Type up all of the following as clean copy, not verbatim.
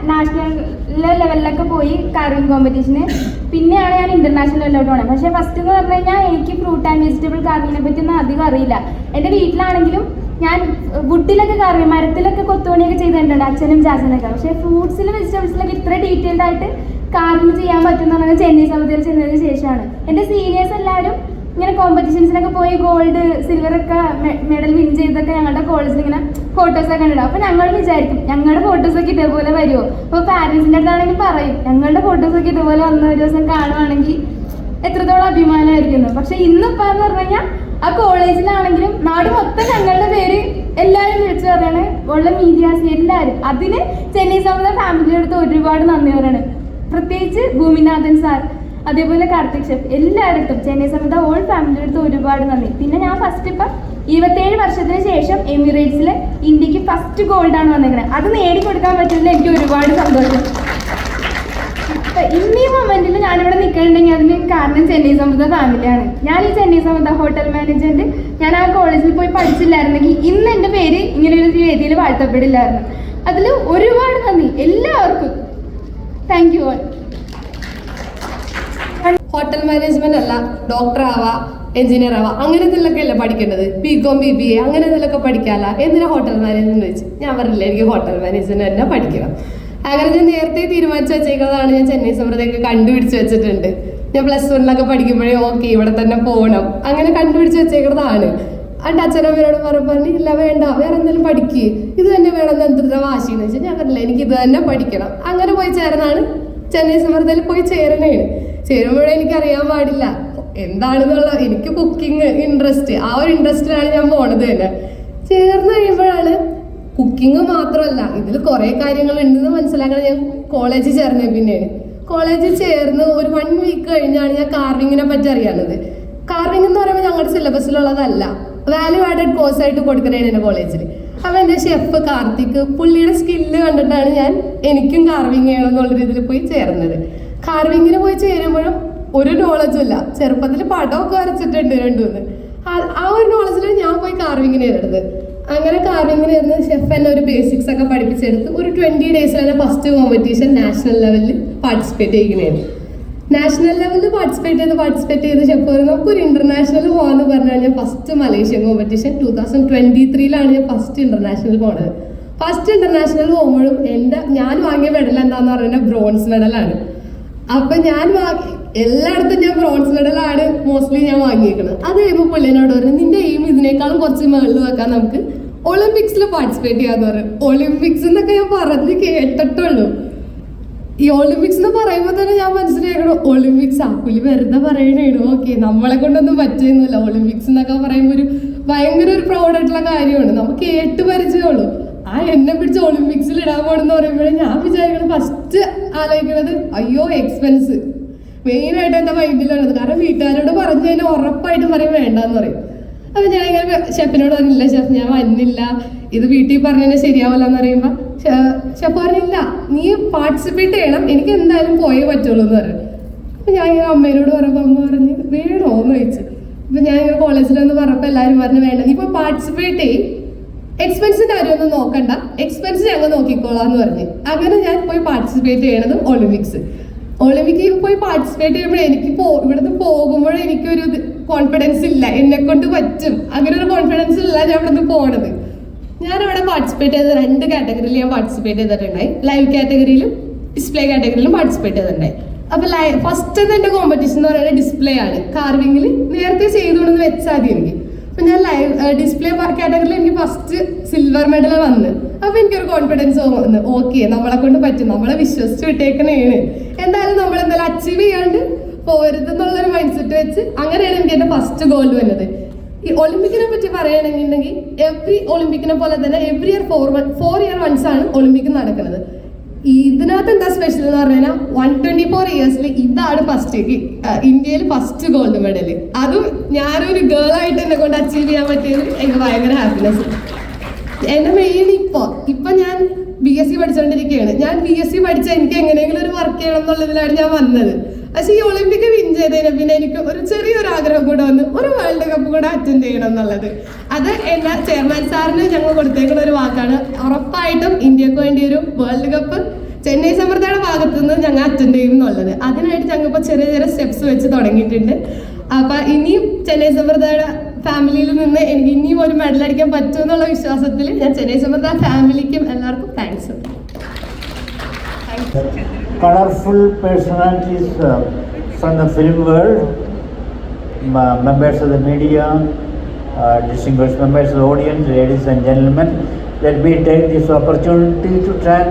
National ലെവലിലൊക്കെ പോയി carving കോമ്പറ്റീഷന്. പിന്നെയാണ് ഞാൻ ഇന്റർനാഷണൽ ലെവലിലോട്ട് പോകണത്. പക്ഷേ ഫസ്റ്റ് എന്ന് പറഞ്ഞു കഴിഞ്ഞാൽ എനിക്ക് ഫ്രൂട്ട് ആൻഡ് വെജിറ്റബിൾ കാർവിങ്ങിനെ പറ്റി ഒന്നും അധികം അറിയില്ല. എൻ്റെ വീട്ടിലാണെങ്കിലും ഞാൻ വുഡിലൊക്കെ കാർവിങ്, മരത്തിലൊക്കെ കൊത്തുപണിയൊക്കെ ചെയ്തിട്ടുണ്ട് അച്ഛനും ജാസനൊക്കെ. പക്ഷേ ഫ്രൂട്ട്സിലും വെജിറ്റബിൾസിലൊക്കെ ഇത്ര ഡീറ്റെയിൽഡ് ആയിട്ട് കാർവിങ് ചെയ്യാൻ പറ്റുമെന്ന് പറഞ്ഞാൽ ചെന്നൈ സമുദ്രത്തിൽ ചെന്നതിന് ശേഷമാണ്. എൻ്റെ സീനിയേഴ്സ് എല്ലാവരും ഇങ്ങനെ കോമ്പറ്റീഷൻസിനൊക്കെ പോയി ഗോൾഡ് സിൽവർ ഒക്കെ മെഡൽ വിൻ ചെയ്തൊക്കെ ഞങ്ങളുടെ കോളേജിൽ ഇങ്ങനെ ഫോട്ടോസൊക്കെ ഉണ്ടാവും. അപ്പോൾ ഞങ്ങൾ വിചാരിക്കും ഞങ്ങളുടെ ഫോട്ടോസൊക്കെ ഇതേപോലെ വരുമോ. അപ്പോൾ പാരൻസിൻ്റെ അടുത്താണെങ്കിൽ പറയും ഞങ്ങളുടെ ഫോട്ടോസൊക്കെ ഇതുപോലെ വന്ന ഒരു ദിവസം കാണുവാണെങ്കിൽ എത്രത്തോളം അഭിമാനമായിരിക്കുന്നു. പക്ഷെ ഇന്നിപ്പോൾ എന്ന് പറഞ്ഞു കഴിഞ്ഞാൽ ആ കോളേജിലാണെങ്കിലും നാട് മൊത്തം ഞങ്ങളുടെ പേര് എല്ലാവരും വിളിച്ചു പറയാണ്, ഉള്ള മീഡിയാസ് എല്ലാവരും. അതിന് ചെന്നൈ സമുദ്ര ഫാമിലിയുടെ അടുത്ത് ഒരുപാട് നന്ദി പറയാണ്. പ്രത്യേകിച്ച് ഭൂമിനാഥൻ സാർ, അതേപോലെ കാർത്തിക് ഷെഫ്, എല്ലായിടത്തും ചെന്നൈ സമുദ്ര ഓൾ ഫാമിലിയുടെ അടുത്ത് ഒരുപാട് നന്ദി. പിന്നെ ഞാൻ ഫസ്റ്റ് ഇപ്പം 27 വർഷത്തിന് ശേഷം എമിറേറ്റ്സിൽ ഇന്ത്യക്ക് ഫസ്റ്റ് ഗോൾഡാണ് വന്നിരിക്കുന്നത്. അത് നേടിക്കൊടുക്കാൻ പറ്റുന്നതിൽ എനിക്ക് ഒരുപാട് സന്തോഷം. ഇന്നീ മൊമെന്റിൽ ഞാനിവിടെ നിൽക്കുന്നുണ്ടെങ്കിൽ അതിന് കാരണം ചെന്നൈ സമുദ്ര ഫാമിലിയാണ്. ഞാൻ ഈ ചെന്നൈ സമുദ്ര ഹോട്ടൽ മാനേജ്മെന്റ് ഞാൻ ആ കോളേജിൽ പോയി പഠിച്ചില്ലായിരുന്നെങ്കിൽ ഇന്ന് എൻ്റെ പേര് ഇങ്ങനെ ഒരു വേദിയിൽ വാഴ്ത്തപ്പെടില്ലായിരുന്നു. അതിൽ ഒരുപാട് നന്ദി എല്ലാവർക്കും. Thank you all. Hotel management അല്ല ഡോക്ടർ ആവാ, എഞ്ചിനീയർ ആവാ, അങ്ങനെ ഇതിലൊക്കെ അല്ലേ പഠിക്കേണ്ടത്. BCom BBA അങ്ങനെ ഇതിലൊക്കെ പഠിക്കാല്ല. എന്തിനാ ഹോട്ടൽ മാനേജ്മെന്റ് വെച്ച്? ഞാൻ പറഞ്ഞില്ല എനിക്ക് ഹോട്ടൽ മാനേജ്മെന്റ് തന്നെ പഠിക്കണം. അങ്ങനെ ഞാൻ നേരത്തെ തീരുമാനിച്ചു വെച്ചേക്കുന്നതാണ്. ഞാൻ ചെന്നൈ സമുദ്രയൊക്കെ കണ്ടുപിടിച്ച് വെച്ചിട്ടുണ്ട്. ഞാൻ +1 പഠിക്കുമ്പോഴേ ഓക്കെ ഇവിടെ തന്നെ പോകണം അങ്ങനെ കണ്ടുപിടിച്ച് വെച്ചേക്കുന്നതാണ്. എൻ്റെ അച്ഛനമ്മയോട് പറഞ്ഞു ഇല്ല വേണ്ട വേറെ എന്തെങ്കിലും പഠിക്കുക, ഇത് തന്നെ വേണമെന്ന് എന്തിനാ വാശിയെന്ന് വെച്ചാൽ ഞാൻ പറഞ്ഞില്ല എനിക്ക് ഇത് തന്നെ പഠിക്കണം. അങ്ങനെ പോയി ചേർന്നാണ് ചെന്നൈ സമുദ്രത്തിൽ പോയി ചേരണേണ്. ചേരുമ്പോഴേ എനിക്കറിയാൻ പാടില്ല എന്താണെന്നുള്ള. എനിക്ക് കുക്കിംഗ് ഇൻട്രസ്റ്റ്, ആ ഒരു ഇൻട്രസ്റ്റിലാണ് ഞാൻ പോണത് തന്നെ. ചേർന്ന് കഴിയുമ്പോഴാണ് കുക്കിംഗ് മാത്രമല്ല ഇതിൽ കുറേ കാര്യങ്ങൾ ഉണ്ടെന്ന് മനസ്സിലാക്കണം. ഞാൻ കോളേജിൽ ചേർന്നത് പിന്നെയാണ്. കോളേജിൽ ചേർന്ന് ഒരു 1 വീക്ക് കഴിഞ്ഞാണ് ഞാൻ കാർവിങ്ങിനെ പറ്റി അറിയാവുന്നത്. കാർവിംഗ് എന്ന് പറയുമ്പോൾ ഞങ്ങളുടെ സിലബസിലുള്ളതല്ല, വാല്യൂ ആഡഡ് കോഴ്സായിട്ട് കൊടുക്കണേണ് എൻ്റെ കോളേജിൽ. അപ്പം എൻ്റെ ഷെഫ് കാർത്തിക് പുള്ളിയുടെ സ്കില്ല് കണ്ടിട്ടാണ് ഞാൻ എനിക്കും കാർവിങ് ചെയ്യണം എന്നുള്ള രീതിയിൽ പോയി ചേർന്നത്. കാർവിങ്ങിന് പോയി ചേരുമ്പോഴും ഒരു നോളജും ഇല്ല. ചെറുപ്പത്തിൽ പടമൊക്കെ വരച്ചിട്ടുണ്ട് 2-3. ആ ഒരു നോളജിൽ ഞാൻ പോയി കാർവിങ്ങിന് ഇരുന്നത്. അങ്ങനെ കാർവിങ്ങിന് ഇരുന്ന് ഷെഫ് എന്നെ ഒരു ബേസിക്സ് ഒക്കെ പഠിപ്പിച്ചെടുത്ത് ഒരു 20 ഡേയ്സിലാണ് ഫസ്റ്റ് കോമ്പറ്റീഷൻ നാഷണൽ ലെവലിൽ പാർട്ടിസിപ്പേറ്റ് ചെയ്യുന്നതാണ്. നാഷണൽ ലെവലിൽ പാർട്ടിസിപ്പേറ്റ് ചെയ്ത് ഷെഫ് പറയും നമുക്കൊരു ഇന്റർനാഷണൽ പോകാമെന്ന് പറഞ്ഞാൽ ഞാൻ ഫസ്റ്റ് മലേഷ്യൻ കോമ്പറ്റീഷൻ 2023 ഞാൻ ഫസ്റ്റ് ഇന്റർനാഷണൽ പോണത്. ഫസ്റ്റ് ഇന്റർനാഷണൽ പോകുമ്പോഴും ഞാൻ വാങ്ങിയ മെഡൽ എന്താന്ന് പറഞ്ഞാൽ ബ്രോൺസ് മെഡലാണ്. അപ്പം എല്ലായിടത്തും ഞാൻ ബ്രോൺസ് മെഡലാണ് മോസ്റ്റ്ലി ഞാൻ വാങ്ങിയേക്കുന്നത്. അത് കഴിയുമ്പോൾ പുള്ളിനോട് പറഞ്ഞു നിന്റെ എയിം ഇതിനേക്കാളും കുറച്ച് മുകളിൽ വെക്കാൻ നമുക്ക് ഒളിമ്പിക്സിൽ പാർട്ടിസിപ്പേറ്റ് ചെയ്യാന്ന് പറഞ്ഞു. ഒളിമ്പിക്സ് എന്നൊക്കെ ഞാൻ പറഞ്ഞ് കേട്ടിട്ടുള്ളൂ. ഈ ഒളിമ്പിക്സ് എന്ന് പറയുമ്പോൾ തന്നെ ഞാൻ മനസ്സിലാക്കണം ഒളിമ്പിക്സ് പുള്ളി വെറുതെ പറയണേണ്. ഓക്കെ നമ്മളെ കൊണ്ടൊന്നും പറ്റുന്നില്ല. ഒളിമ്പിക്സ് എന്നൊക്കെ പറയുമ്പോൾ ഭയങ്കര ഒരു പ്രൗഡായിട്ടുള്ള കാര്യമാണ്. നമുക്ക് കേട്ട് പരിചയമുള്ളൂ. എന്നെ പിടിച്ച് ഒളിമ്പിക്സിൽ ഇടാൻ പോകണമെന്ന് പറയുമ്പോഴേ ഞാൻ വിചാരിക്കണം ഫസ്റ്റ് ആലോചിക്കണത് അയ്യോ എക്സ്പെൻസ് മെയിനായിട്ട് എൻ്റെ മൈൻഡിലാണത്. കാരണം വീട്ടുകാരോട് പറഞ്ഞു കഴിഞ്ഞാൽ ഉറപ്പായിട്ടും പറയും വേണ്ടെന്ന് പറയും. അപ്പം ഞാൻ ഇങ്ങനെ ഷെഫിനോട് പറഞ്ഞില്ല ഷെഫ് ഞാൻ വന്നില്ല, ഇത് വീട്ടിൽ പറഞ്ഞാൽ ശരിയാവില്ല എന്ന് പറയുമ്പോൾ ഷെഫ് പറഞ്ഞില്ല നീ പാർട്ടിസിപ്പേറ്റ് ചെയ്യണം, എനിക്ക് എന്തായാലും പോയേ പറ്റുള്ളൂ എന്ന് പറഞ്ഞു. അപ്പം ഞാൻ ഇങ്ങനെ അമ്മേനോട് പറയുമ്പോൾ അമ്മ പറഞ്ഞ് വേണോ എന്ന് ചോദിച്ചു. അപ്പം ഞാൻ ഇങ്ങനെ കോളേജിലൊന്ന് പറഞ്ഞപ്പോൾ എല്ലാവരും പറഞ്ഞു വേണ്ട നീ ഇപ്പോൾ പാർട്ടിസിപ്പേറ്റ് ചെയ്യും, എക്സ്പെൻസിൻ്റെ കാര്യമൊന്നും നോക്കണ്ട, എക്സ്പെൻസ് ഞങ്ങൾ നോക്കിക്കോളാം എന്ന് പറഞ്ഞ്. അങ്ങനെ ഞാൻ പോയി പാർട്ടിസിപ്പേറ്റ് ചെയ്യണത് ഒളിമ്പിക്സിൽ പോയി പാർട്ടിസിപ്പേറ്റ് ചെയ്യുമ്പോൾ എനിക്ക് ഇവിടുന്ന് പോകുമ്പോഴേ എനിക്കൊരു കോൺഫിഡൻസ് ഇല്ല, എന്നെ കൊണ്ട് പറ്റും അങ്ങനെ ഒരു കോൺഫിഡൻസ് ഇല്ല ഞാൻ ഇവിടുന്ന് പോണത്. ഞാനവിടെ പാർട്ടിസിപ്പേറ്റ് ചെയ്ത 2 കാറ്റഗറിയിൽ ഞാൻ പാർട്ടിസിപ്പേറ്റ് ചെയ്തിട്ടുണ്ടായി. ലൈവ് കാറ്റഗറിയിലും ഡിസ്പ്ലേ കാറ്റഗറിയിലും പാർട്ടിസിപ്പേറ്റ് ചെയ്തിട്ടുണ്ടായി. അപ്പോൾ ഫസ്റ്റ് എൻ്റെ കോമ്പറ്റീഷൻ എന്ന് പറയുന്നത് ഡിസ്പ്ലേ ആണ്. കാർവിങ്ങിൽ നേരത്തെ ചെയ്തുകൊണ്ടെന്ന് വെച്ചാൽ മതി എനിക്ക്. അപ്പം ഞാൻ ലൈവ് ഡിസ്പ്ലേ കാറ്റഗറിയിൽ എനിക്ക് ഫസ്റ്റ് സിൽവർ മെഡൽ വന്ന്. അപ്പോൾ എനിക്കൊരു കോൺഫിഡൻസ് വന്ന് ഓക്കെ നമ്മളെ കൊണ്ട് പറ്റും, നമ്മളെ വിശ്വസിച്ച് വിട്ടേക്കണേണ്, എന്തായാലും നമ്മളെന്തായാലും അച്ചീവ് ചെയ്യാണ്ട് പോരുതെന്നുള്ളൊരു മൈൻഡ് സെറ്റ് വെച്ച് അങ്ങനെയാണ് എനിക്ക് എൻ്റെ ഫസ്റ്റ് ഗോൾഡ് വന്നത്. ഈ ഒളിമ്പിക്കിനെ പറ്റി പറയുകയാണെന്നുണ്ടെങ്കിൽ എവറി ഒളിമ്പിക്കിനെ പോലെ തന്നെ എവറി ഇയർ 4 year once ആണ് ഒളിമ്പിക് നടക്കുന്നത്. ഇതിനകത്ത് എന്താ സ്പെഷ്യൽ എന്ന് പറഞ്ഞു കഴിഞ്ഞാൽ 124 yearsൽ ഇതാണ് ഫസ്റ്റ് ഇന്ത്യയിൽ ഫസ്റ്റ് ഗോൾഡ് മെഡൽ. അതും ഞാനൊരു ഗേൾ ആയിട്ട് എന്നെ കൊണ്ട് അച്ചീവ് ചെയ്യാൻ പറ്റിയത് എനിക്ക് ഭയങ്കര ഹാപ്പിനെസ്. എൻ്റെ മെയിൻ ഇപ്പം ഞാൻ BSc പഠിച്ചുകൊണ്ടിരിക്കുകയാണ്. ഞാൻ BSc പഠിച്ചാൽ എനിക്ക് എങ്ങനെയെങ്കിലും ഒരു വർക്ക് ചെയ്യണം എന്നുള്ളതിലാണ് ഞാൻ വന്നത്. പക്ഷെ ഈ ഒളിമ്പിക് വിൻ ചെയ്തതിന് പിന്നെ എനിക്ക് ഒരു ചെറിയൊരു ആഗ്രഹം കൂടെ വന്ന് ഒരു വേൾഡ് കപ്പ് കൂടെ അറ്റൻഡ് ചെയ്യണം എന്നുള്ളത്. അത് എന്നാ ചെയർമാൻ സാറിന് ഞങ്ങൾ കൊടുത്തേക്കുന്ന ഒരു വാക്കാണ്. ഉറപ്പായിട്ടും ഇന്ത്യക്ക് വേണ്ടി ഒരു വേൾഡ് കപ്പ് ചെന്നൈ സമൃദ്ധയുടെ ഭാഗത്തു നിന്ന് ഞങ്ങൾ അറ്റൻഡ് ചെയ്യും എന്നുള്ളത്. അതിനായിട്ട് ഞങ്ങൾ ഇപ്പോൾ ചെറിയ ചെറിയ സ്റ്റെപ്സ് വെച്ച് തുടങ്ങിയിട്ടുണ്ട്. അപ്പൊ ഇനിയും ചെന്നൈ സമൃദ്ധയുടെ ഫാമിലിയിൽ നിന്ന് എനിക്ക് ഇനിയും ഒരു മെഡൽ അടിക്കാൻ പറ്റും എന്നുള്ള വിശ്വാസത്തിൽ ഞാൻ ചെന്നൈ സമൃദ്ധ ഫാമിലിക്കും എല്ലാവർക്കും thanks. Colorful personalities from the film world, members of the media, distinguished members of the audience, ladies and gentlemen, let me take this opportunity to thank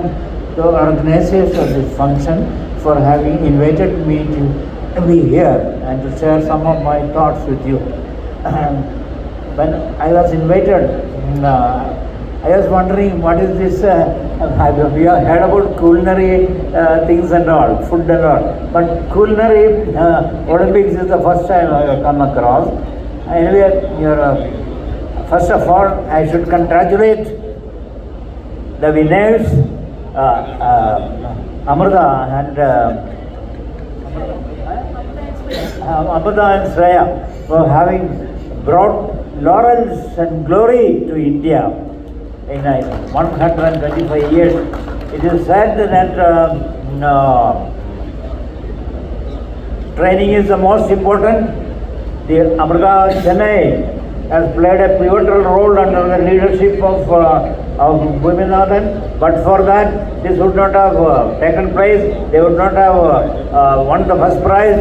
the organizers of this function for having invited me to be here and to share some of my thoughts with you. When I was invited, I was wondering what is this, we have heard about culinary things and all, food and all, but culinary Olympics is the first time I have come across. Anyway, first of all, I should congratulate the winners, Amrita and Amrita and Shreya, for having brought laurels and glory to India in 125 years. It is said that training is the most important. The Amrita Chennai has played a pivotal role under the leadership of Bhuminathan. But for that, this would not have taken place. They would not have won the first prize.